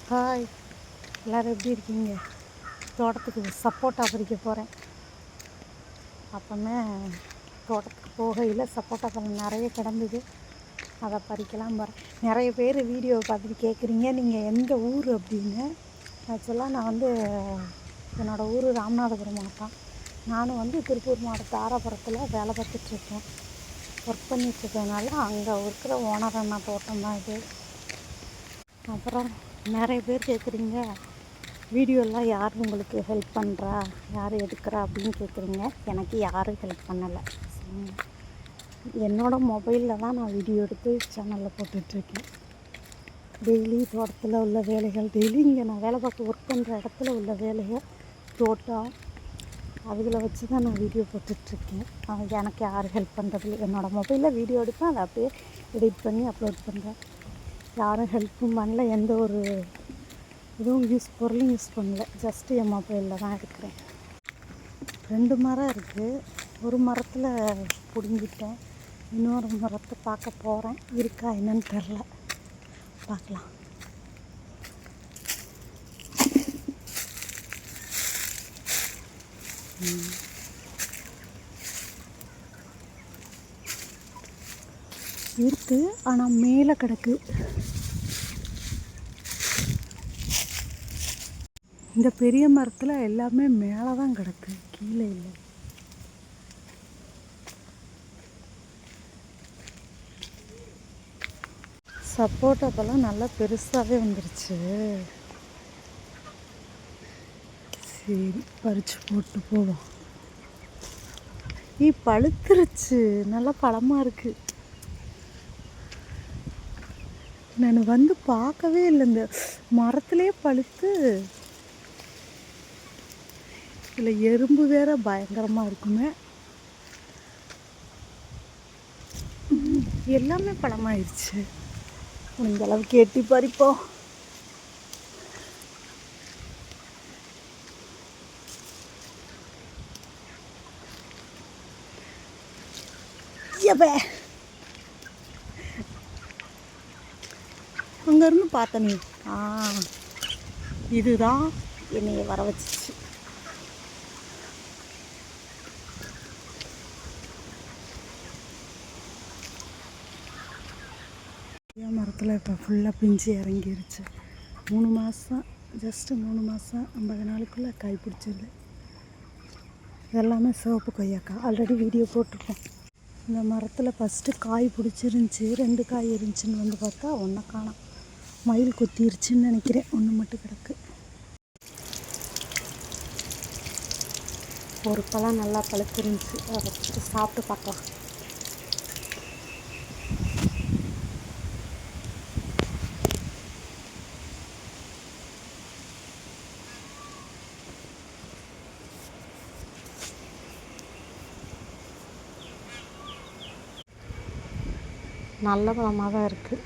Hi, எல்லோரும் எப்படி இருக்கீங்க? தோட்டத்துக்கு சப்போட்டா பறிக்க போகிறேன். அப்போமே தோட்டத்துக்கு போகையில் சப்போட்டா பழம் நிறைய கிடந்தது, அதை பறிக்கலாம் போகிறேன். நிறைய பேர் வீடியோவை பார்த்துட்டு கேட்குறீங்க, நீங்கள் எந்த ஊர் அப்படின்னு. ஆக்சுவலாக நான் என்னோடய ஊர் ராமநாதபுரம் மாவட்டம். நானும் திருப்பூர் மாவட்டத்து தாராபுரத்தில் வேலை பார்த்துட்ருக்கேன். ஒர்க் பண்ணிகிட்ருக்கனால அங்கே இருக்கிற ஓனர் அண்ணா தோட்டம் தான் இது. அப்புறம் நிறைய பேர் கேட்குறீங்க, வீடியோலாம் யார் உங்களுக்கு ஹெல்ப் பண்ணுறா, யார் எடுக்கிறா அப்படின்னு கேட்குறீங்க. எனக்கு யாரும் ஹெல்ப் பண்ணலை. என்னோடய மொபைலில் தான் நான் வீடியோ எடுத்து சேனலில் போட்டுட்ருக்கேன். டெய்லி தோட்டத்தில் உள்ள வேலைகள், டெய்லி இங்கே நான் வேலை பார்க்க ஒர்க் பண்ணுற இடத்துல உள்ள வேலைகள், தோட்டம், அதில் வச்சு தான் நான் வீடியோ போட்டுட்ருக்கேன். எனக்கு யாரும் ஹெல்ப் பண்ணுறதில்ல. என்னோடய மொபைலில் வீடியோ எடுப்பேன், அதை அப்படியே எடிட் பண்ணி அப்லோட் பண்ணுறேன். யாரும் ஹெல்ப்பும் பண்ணல, எந்த ஒரு இதுவும் பொருளும் யூஸ் பண்ணல. ஜஸ்ட்டு என் மொபைலில் தான் எடுக்கிறேன். 2 மரம் இருக்குது. ஒரு மரத்தில் பிடுங்கிட்டேன், இன்னொரு மரத்தை பார்க்க போகிறேன். இருக்கா என்னன்னு தெரில, பார்க்கலாம். இருக்குது, ஆனால் மேலே கிடக்கு. இந்த பெரிய மரத்தில் எல்லாமே மேலே தான் கிடக்கு, கீழே இல்லை. சப்போட்டா பழம் நல்லா பெருசாகவே வந்துருச்சு. சரி, பறித்து போட்டு போவோம். பழுத்துருச்சு, நல்லா பழமாக இருக்குது. நான் பார்க்கவே இல்லை, இந்த மரத்துலேயே பழுத்து. இதில் எறும்பு வேற பயங்கரமாக இருக்குமே. எல்லாமே பழமாயிடுச்சு. இந்த அளவுக்கு எட்டி பறிப்போம். அங்கேருந்து பார்த்தனே, இதுதான் என்னைய வர வச்சிச்சு. மரத்தில் இப்போ ஃபுல்லாக பிஞ்சு இறங்கிருச்சு. 3 மாதம், ஜஸ்ட்டு 3 மாதம் 50 நாளுக்குள்ளே காய் பிடிச்சிருது. இதெல்லாமே சிவப்பு கொய்யாக்காய், ஆல்ரெடி வீடியோ போட்டிருக்கோம். இந்த மரத்தில் ஃபஸ்ட்டு காய் பிடிச்சிருந்துச்சி, 2 காய் இருந்துச்சின்னு பார்த்தா ஒன்றை காணோம். மயில் கொத்திருச்சுன்னு நினைக்கிறேன், ஒன்று மட்டும் கிடக்கு. ஒரு பழம் நல்லா பழுத்துருந்துச்சு, அதை வச்சுட்டு சாப்பிட்டு பார்க்கலாம். நல்ல பழமாக தான் இருக்குது.